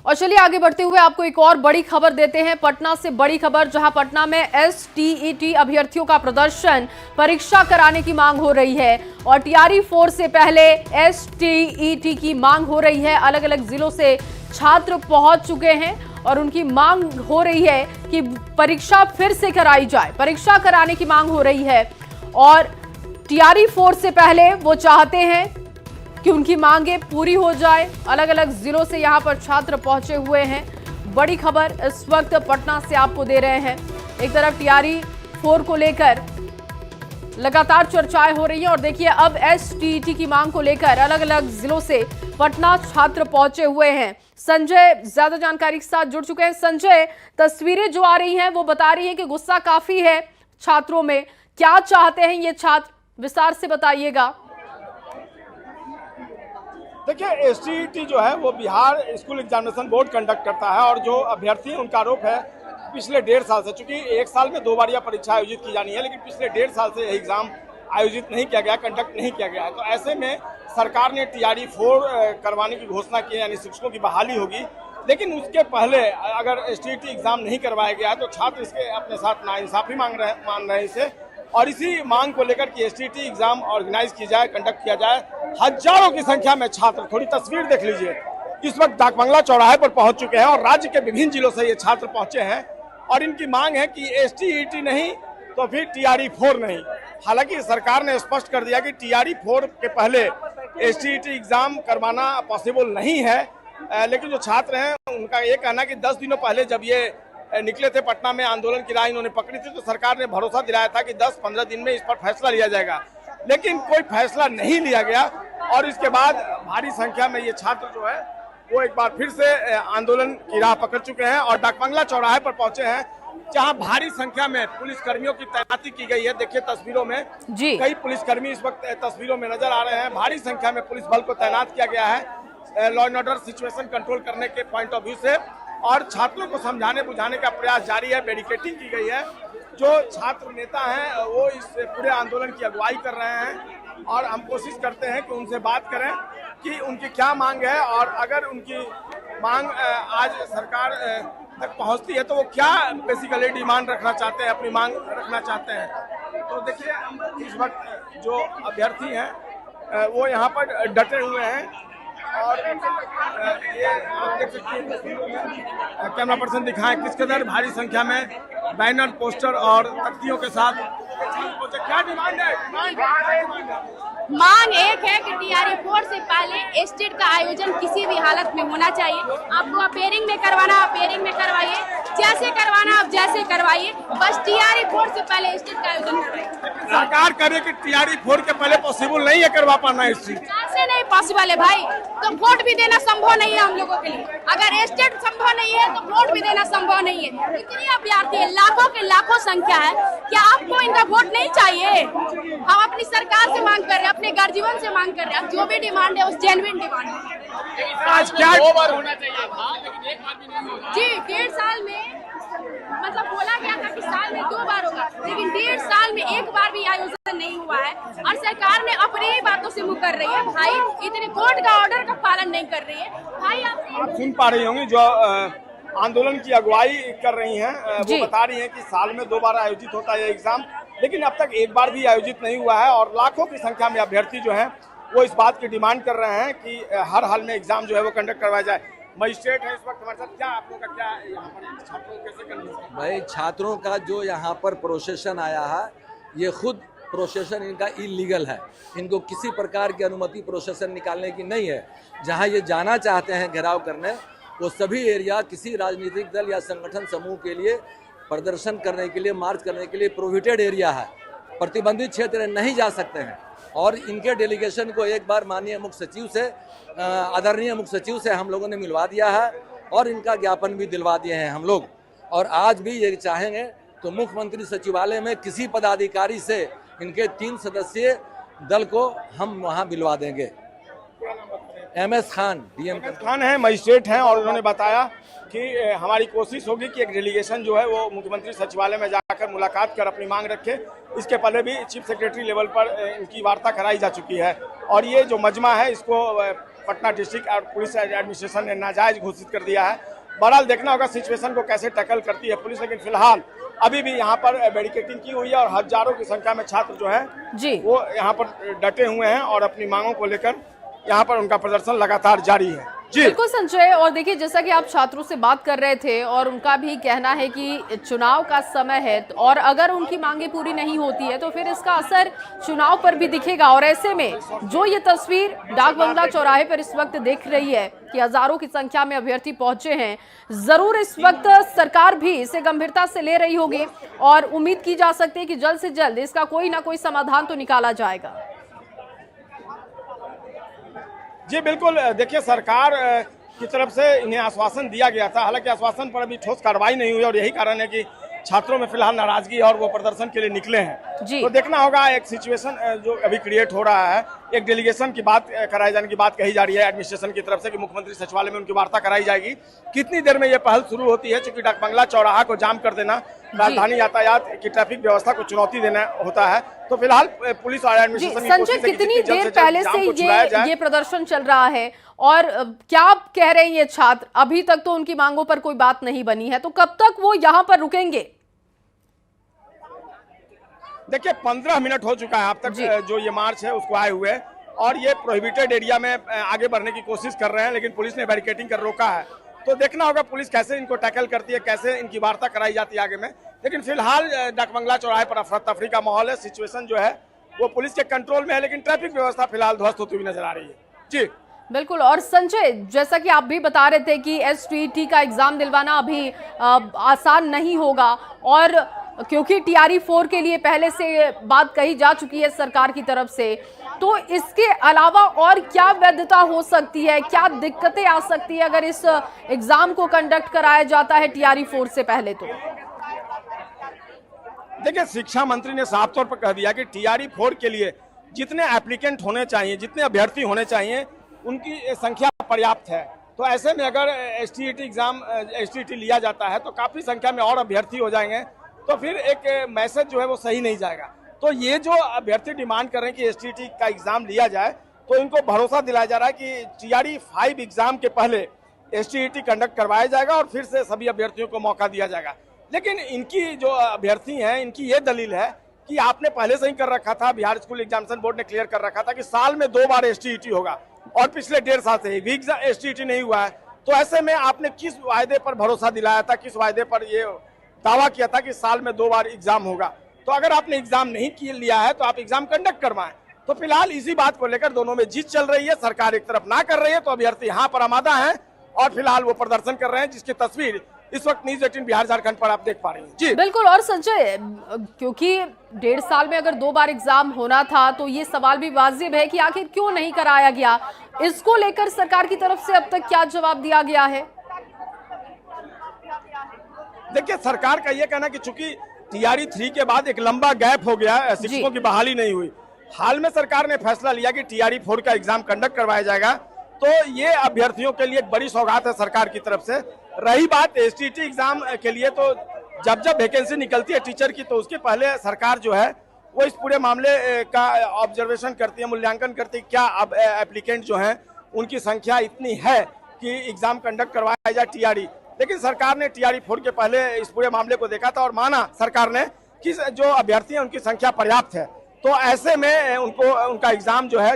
और चलिए आगे बढ़ते हुए आपको एक और बड़ी खबर देते हैं। पटना से बड़ी खबर, जहां पटना में एसटीईटी अभ्यर्थियों का प्रदर्शन, परीक्षा कराने की मांग हो रही है और टीआरई 4 से पहले एसटीईटी की मांग हो रही है। अलग अलग जिलों से छात्र पहुंच चुके हैं और उनकी मांग हो रही है कि परीक्षा फिर से कराई जाए, परीक्षा कराने की मांग हो रही है और टीआरई 4 से पहले वो चाहते हैं कि उनकी मांगे पूरी हो जाए। अलग अलग जिलों से यहां पर छात्र पहुंचे हुए हैं। बड़ी खबर इस वक्त पटना से आपको दे रहे हैं। एक तरफ टीआरई 4 को लेकर लगातार चर्चाएं हो रही हैं और देखिए अब एसटीईटी की मांग को लेकर अलग अलग जिलों से पटना छात्र पहुंचे हुए हैं। संजय ज्यादा जानकारी के साथ जुड़ चुके हैं। संजय, तस्वीरें जो आ रही हैं वो बता रही हैं कि गुस्सा काफी है छात्रों में। क्या चाहते हैं ये छात्र, विस्तार से बताइएगा। देखिए, एसटीईटी जो है वो Bihar school examination board conduct करता है और जो अभ्यर्थी हैं उनका आरोप है पिछले 1.5 साल से, चूंकि 1 साल में 2 बार यह परीक्षा आयोजित की जानी है, लेकिन पिछले 1.5 साल से यह एग्जाम आयोजित नहीं किया गया, कंडक्ट नहीं किया गया है। तो ऐसे में सरकार ने टीआरई 4 करवाने की घोषणा की, यानी शिक्षकों की बहाली होगी। लेकिन उसके पहले अगर एसटीईटी एग्जाम नहीं करवाया गया है तो छात्र इसके अपने साथ नाइंसाफी मान रहे हैं इसे, और इसी मांग को लेकर कि एसटीईटी एग्जाम ऑर्गेनाइज की जाए, कंडक्ट किया जाए। हजारों की संख्या में छात्र, थोड़ी तस्वीर देख लीजिए, इस वक्त डाकबंगला चौराहे पर पहुंच चुके हैं और राज्य के विभिन्न जिलों से ये छात्र पहुंचे हैं और इनकी मांग है कि एसटीईटी नहीं तो फिर टीआरई 4 नहीं। हालांकि सरकार ने स्पष्ट कर दिया कि टीआरई 4 के पहले एसटीईटी एग्जाम करवाना पॉसिबल नहीं है, लेकिन जो छात्र हैं उनका ये कहना कि 10 दिनों पहले जब ये निकले थे पटना में, आंदोलन की राह इन्होंने पकड़ी थी, तो सरकार ने भरोसा दिलाया था कि 10-15 दिन में इस पर फैसला लिया जाएगा, लेकिन कोई फैसला नहीं लिया गया। और इसके बाद भारी संख्या में ये छात्र जो है वो एक बार फिर से आंदोलन की राह पकड़ चुके हैं और डाकबंगला चौराहे पर पहुंचे हैं, जहां भारी संख्या में पुलिस कर्मियों की तैनाती की गई है। देखिए तस्वीरों में कई पुलिसकर्मी इस वक्त तस्वीरों में नजर आ रहे हैं। भारी संख्या में पुलिस बल को तैनात किया गया है law and order situation control करने के पॉइंट ऑफ व्यू से, और छात्रों को समझाने बुझाने का प्रयास जारी है। बैरिकेडिंग की गई है। जो छात्र नेता हैं वो इस पूरे आंदोलन की अगुवाई कर रहे हैं और हम कोशिश करते हैं कि उनसे बात करें कि उनकी क्या मांग है और अगर उनकी मांग आज सरकार तक पहुंचती है तो वो क्या बेसिकली डिमांड रखना चाहते हैं, अपनी मांग रखना चाहते हैं। तो देखिए इस वक्त जो अभ्यर्थी हैं वो यहाँ पर डटे हुए हैं और ये आप देख सकते हैं, कैमरा पर्सन दिखाएं किस कदर भारी संख्या में बैनर, पोस्टर और तख्तियों के साथ। क्या डिमांड है? मांग एक है कि टीआरई 4 से पहले एस्टेट का आयोजन किसी भी हालत में होना चाहिए। आपको अपेयरिंग में करवाना अपेयरिंग में करवाइए, जैसे करवाना आप जैसे करवाइए, बस टीआरई 4 से पहले एस्टेट का आयोजन करवाइए। सरकार करे कि टीआरई 4 के पहले पॉसिबल नहीं है करवा पाना इस चीज, कैसे नहीं पॉसिबल है भाई? तो वोट भी देना संभव नहीं है हम लोगों के लिए। अगर एस्टेट संभव नहीं है तो वोट भी देना संभव नहीं है। इतनी अभ्यर्थी है, लाखों के लाखों संख्या है, क्या आपको इनका वोट नहीं चाहिए? हम अपनी सरकार से मांग कर रहे हैं, अपने गर्जीवन से मांग कर रहे हैं, जो भी डिमांड है उस जेन्युइन डिमांड है। आज क्या 2 बार होना चाहिए था, लेकिन 1 बार भी नहीं होगा। जी 1.5 साल में मतलब बोला गया था कि साल में 2 बार होगा, लेकिन 1.5 साल में 1 बार भी आयोजन नहीं हुआ है और सरकार ने अपनी ही बातों से मुकर रही है। भाई इतने कोर्ट का ऑर्डर का पालन नहीं कर रही है। भाई आप सुन पा रही होंगी जो आंदोलन की अगुवाई कर रही हैं, वो बता रही हैं कि साल में 2 बार आयोजित होता है एग्जाम, लेकिन अब तक 1 बार भी आयोजित नहीं हुआ है और लाखों की संख्या में अभ्यर्थी जो हैं वो इस बात की डिमांड कर रहे हैं कि हर हाल में एग्जाम जो है वो कंडक्ट करवाया जाए। मजिस्ट्रेट है इस वक्त हमारे साथ, क्या आप लोगों का क्या यहाँ पर छात्रों कैसे करना? भाई छात्रों का जो यहाँ पर प्रोसेशन आया है, ये खुद प्रोसेशन इनका इलीगल है। इनको किसी प्रकार की अनुमति प्रोसेशन निकालने की नहीं है। जहाँ ये जाना चाहते हैं घेराव करने, वो सभी एरिया किसी राजनीतिक दल या संगठन समूह के लिए प्रदर्शन करने के लिए, मार्च करने के लिए प्रोहिबिटेड एरिया है, प्रतिबंधित क्षेत्र नहीं जा सकते हैं। और इनके डेलीगेशन को एक बार माननीय मुख्य सचिव से, आदरणीय मुख्य सचिव से हम लोगों ने मिलवा दिया है और इनका ज्ञापन भी दिलवा दिए हैं हम लोग। और आज भी ये चाहेंगे तो मुख्यमंत्री सचिवालय में किसी पदाधिकारी से इनके 3 सदस्यीय दल को हम वहाँ मिलवा देंगे। MS खान, DM खान है, मजिस्ट्रेट हैं और उन्होंने बताया कि हमारी कोशिश होगी कि एक डेलीगेशन जो है वो मुख्यमंत्री सचिवालय में जाकर मुलाकात कर अपनी मांग रखे। इसके पहले भी चीफ सेक्रेटरी लेवल पर इनकी वार्ता कराई जा चुकी है और ये जो मजमा है इसको पटना डिस्ट्रिक्ट और पुलिस एडमिनिस्ट्रेशन ने नाजायज घोषित कर दिया है। बहरहाल देखना होगा सिचुएशन को कैसे टैकल करती है पुलिस, लेकिन फिलहाल अभी भी यहाँ पर बैरिकेडिंग की हुई है और हजारों की संख्या में छात्र जो है जी वो यहाँ पर डटे हुए हैं और अपनी मांगों को लेकर यहाँ पर उनका प्रदर्शन लगातार जारी है। जी बिल्कुल संजय, और देखिए जैसा कि आप छात्रों से बात कर रहे थे और उनका भी कहना है कि चुनाव का समय है और अगर उनकी मांगे पूरी नहीं होती है तो फिर इसका असर चुनाव पर भी दिखेगा। और ऐसे में जो ये तस्वीर डाक बंगला चौराहे पर इस वक्त देख रही है कि हजारों की संख्या में अभ्यर्थी पहुंचे हैं, जरूर इस वक्त सरकार भी इसे गंभीरता से ले रही होगी और उम्मीद की जा सकती है कि जल्द से जल्द इसका कोई ना कोई समाधान तो निकाला जाएगा। जी बिल्कुल, देखिए सरकार की तरफ से इन्हें आश्वासन दिया गया था, हालांकि आश्वासन पर अभी ठोस कार्रवाई नहीं हुई और यही कारण है कि छात्रों में फिलहाल नाराजगी और वो प्रदर्शन के लिए निकले हैं। जी। तो देखना होगा एक सिचुएशन जो अभी क्रिएट हो रहा है, एक डेलीगेशन की बात कराए जाने की बात कही जा रही है एडमिनिस्ट्रेशन की तरफ से कि मुख्यमंत्री सचिवालय में उनकी वार्ता कराई जाएगी। कितनी देर में ये पहल शुरू होती है, क्योंकि डाक बंगला चौराहा को जाम कर देना राजधानी यातायात की ट्रैफिक व्यवस्था को चुनौती देना होता है। तो फिलहाल पुलिस और एडमिनिस्ट्रेशन संजय, कितनी देर पहले से ये प्रदर्शन चल रहा है और क्या कह रहे हैं ये छात्र? अभी तक तो उनकी मांगों पर कोई बात नहीं बनी है, तो कब तक वो यहाँ पर रुकेंगे? देखिए 15 मिनट हो चुका है अब तक जो ये मार्च है उसको आए हुए और ये प्रोहिबिटेड एरिया में आगे बढ़ने की कोशिश कर रहे हैं, लेकिन पुलिस ने बैरिकेडिंग कर रोका है। तो देखना होगा पुलिस कैसे इनको टैकल करती है, कैसे इनकी वार्ता कराई जाती है आगे में। लेकिन फिलहाल डाक बंगला चौराहे पर अफरा तफरी का माहौल है, सिचुएशन जो है वो पुलिस के कंट्रोल में है, लेकिन ट्रैफिक व्यवस्था फिलहाल ध्वस्त होती हुई नजर आ रही है। जी बिल्कुल। और संजय, जैसा कि आप भी बता रहे थे कि STET का एग्जाम दिलवाना अभी आसान नहीं होगा और क्योंकि TRE 4 के लिए पहले से बात कही जा चुकी है सरकार की तरफ से, तो इसके अलावा और क्या वैधता हो सकती है, क्या दिक्कतें आ सकती है अगर इस एग्जाम को कंडक्ट कराया जाता है TRE 4 से पहले? तो देखिए शिक्षा मंत्री ने साफ तौर पर कह दिया कि TRE 4 के लिए जितने एप्लीकेंट होने चाहिए, जितने अभ्यर्थी होने चाहिए, उनकी संख्या पर्याप्त है। तो ऐसे में अगर STET लिया जाता है तो काफी संख्या में और अभ्यर्थी हो जाएंगे, तो फिर एक मैसेज जो है वो सही नहीं जाएगा। तो ये जो अभ्यर्थी डिमांड कर रहे हैं कि STET का एग्जाम लिया जाए, तो इनको भरोसा दिलाया जा रहा है कि TRE 5 एग्जाम के पहले STET कंडक्ट करवाया जाएगा और फिर से सभी अभ्यर्थियों को मौका दिया जाएगा। लेकिन इनकी जो अभ्यर्थी हैं, इनकी ये दलील है कि आपने पहले से ही कर रखा था, बिहार स्कूल एग्जामिनेशन बोर्ड ने क्लियर कर रखा था कि साल में 2 बार STET होगा और पिछले 1.5 साल से भी STET नहीं हुआ है। तो ऐसे में आपने किस वायदे पर भरोसा दिलाया था, किस वायदे पर ये दावा किया था कि साल में 2 बार एग्जाम होगा? तो अगर आपने एग्जाम नहीं लिया है तो आप एग्जाम कंडक्ट करवाएं। तो फिलहाल इसी बात को लेकर दोनों में जीत चल रही है। सरकार एक तरफ ना कर रही है तो अभ्यर्थी यहाँ पर आमादा है और फिलहाल वो प्रदर्शन कर रहे हैं, जिसकी तस्वीर इस वक्त न्यूज़ 18 बिहार झारखंड पर आप देख पा रही हैं। जी बिल्कुल। और संजय, क्योंकि 1.5 साल में अगर 2 बार एग्जाम होना था तो ये सवाल भी वाजिब है कि आखिर क्यों नहीं कराया गया। इसको लेकर सरकार की तरफ से अब तक क्या जवाब दिया गया है? देखिए सरकार का ये कहना कि चूंकि TRE 3 के बाद एक लंबा गैप हो गया, शिक्षकों की बहाली नहीं हुई, हाल में सरकार ने फैसला लिया कि TRE 4 का एग्जाम कंडक्ट करवाया जाएगा। तो ये अभ्यर्थियों के लिए एक बड़ी सौगात है सरकार की तरफ से। रही बात STET एग्जाम के लिए, तो जब वैकेंसी निकलती है टीचर की तो उसके पहले सरकार जो है वो इस पूरे मामले का ऑब्जर्वेशन करती है, मूल्यांकन करती है, क्या अब एप्लीकेंट जो हैं उनकी संख्या इतनी है कि एग्जाम कंडक्ट करवाया जाए TRE। लेकिन सरकार ने TRE 4 के पहले इस पूरे मामले को देखा था और माना सरकार ने कि जो अभ्यर्थी हैं उनकी संख्या पर्याप्त है। तो ऐसे में उनका एग्जाम जो है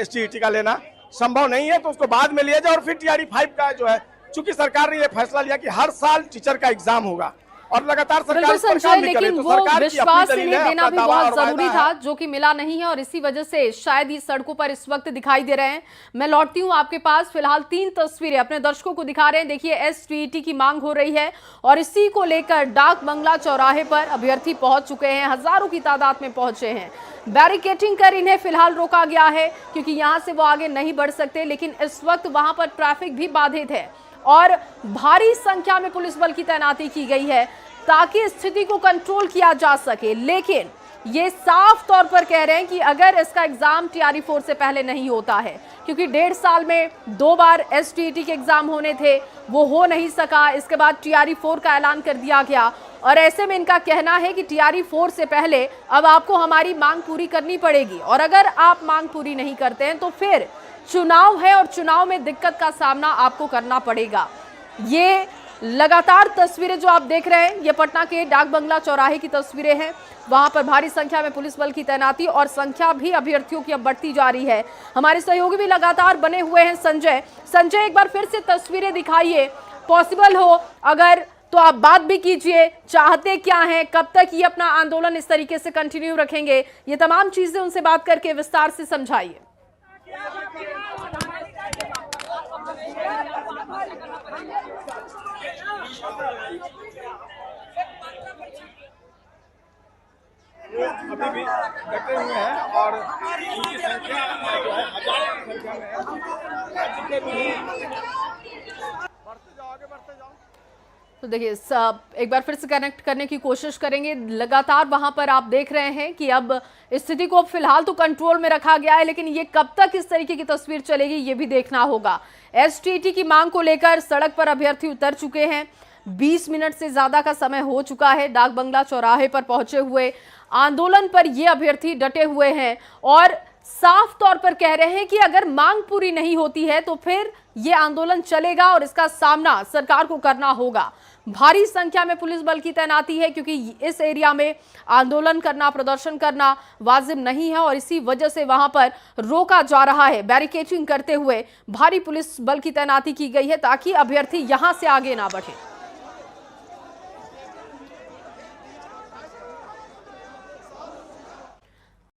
STET का लेना संभव नहीं है, तो उसको बाद में लिया जाए और फिर TRE 5 का जो है, चूंकि सरकार ने यह फैसला लिया कि हर साल टीचर का एग्जाम होगा और लगातार सरकार इस पर काम भी करे, तो सरकार की विश्वास अपनी दलील है, देना भी अपना दावा बहुत और जरूरी वायदा था, है। जो कि मिला नहीं है और इसी वजह से शायद ये सड़कों पर इस वक्त दिखाई दे रहे हैं। मैं लौटती हूँ आपके पास। फिलहाल 3 तस्वीरें अपने दर्शकों को दिखा रहे हैं। देखिए STET की मांग हो रही है और इसी को लेकर डाक बंगला चौराहे पर अभ्यर्थी पहुंच चुके हैं, हजारों की तादाद में पहुंचे हैं। बैरिकेडिंग कर इन्हें फिलहाल रोका गया है क्योंकि यहाँ से वो आगे नहीं बढ़ सकते, लेकिन इस वक्त वहां पर ट्रैफिक भी बाधित है और भारी संख्या में पुलिस बल की तैनाती की गई है ताकि स्थिति को कंट्रोल किया जा सके। लेकिन ये साफ तौर पर कह रहे हैं कि अगर इसका एग्जाम TRE 4 से पहले नहीं होता है, क्योंकि 1.5 साल में 2 बार STET के एग्जाम होने थे, वो हो नहीं सका। इसके बाद TRE 4 का ऐलान कर दिया गया और ऐसे में इनका कहना है कि TRE 4 से पहले अब आपको हमारी मांग पूरी करनी पड़ेगी और अगर आप मांग पूरी नहीं करते हैं तो फिर चुनाव है और चुनाव में दिक्कत का सामना आपको करना पड़ेगा। ये लगातार तस्वीरें जो आप देख रहे हैं, ये पटना के डाक बंगला चौराहे की तस्वीरें हैं। वहां पर भारी संख्या में पुलिस बल की तैनाती और संख्या भी अभ्यर्थियों की अब बढ़ती जा रही है। हमारे सहयोगी भी लगातार बने हुए हैं। संजय, एक बार फिर से तस्वीरें दिखाइए, पॉसिबल हो अगर तो आप बात भी कीजिए, चाहते क्या हैं, कब तक ये अपना आंदोलन इस तरीके से कंटिन्यू रखेंगे, ये तमाम चीजें उनसे बात करके विस्तार से समझाइए। अभी भी डटे हुए हैं और इनकी संख्या जो है हजारों की संख्या में है। जितने भी बढ़ते जाओ, आगे बढ़ते जाओ। तो देखिए, एक बार फिर से कनेक्ट करने की कोशिश करेंगे। लगातार वहां पर आप देख रहे हैं कि अब स्थिति को फिलहाल तो कंट्रोल में रखा गया है, लेकिन ये कब तक इस तरीके की तस्वीर चलेगी ये भी देखना होगा। एसटीईटी की मांग को लेकर सड़क पर अभ्यर्थी उतर चुके हैं। 20 मिनट से ज्यादा का समय हो चुका है। डाक बंगला चौराहे पर पहुंचे हुए आंदोलन पर ये अभ्यर्थी डटे हुए हैं और साफ तौर पर कह रहे हैं कि अगर मांग पूरी नहीं होती है तो फिर ये आंदोलन चलेगा और इसका सामना सरकार को करना होगा। भारी संख्या में पुलिस बल की तैनाती है क्योंकि इस एरिया में आंदोलन करना, प्रदर्शन करना वाजिब नहीं है और इसी वजह से वहां पर रोका जा रहा है। बैरिकेडिंग करते हुए भारी पुलिस बल की तैनाती की गई है ताकि अभ्यर्थी यहां से आगे ना बढ़े।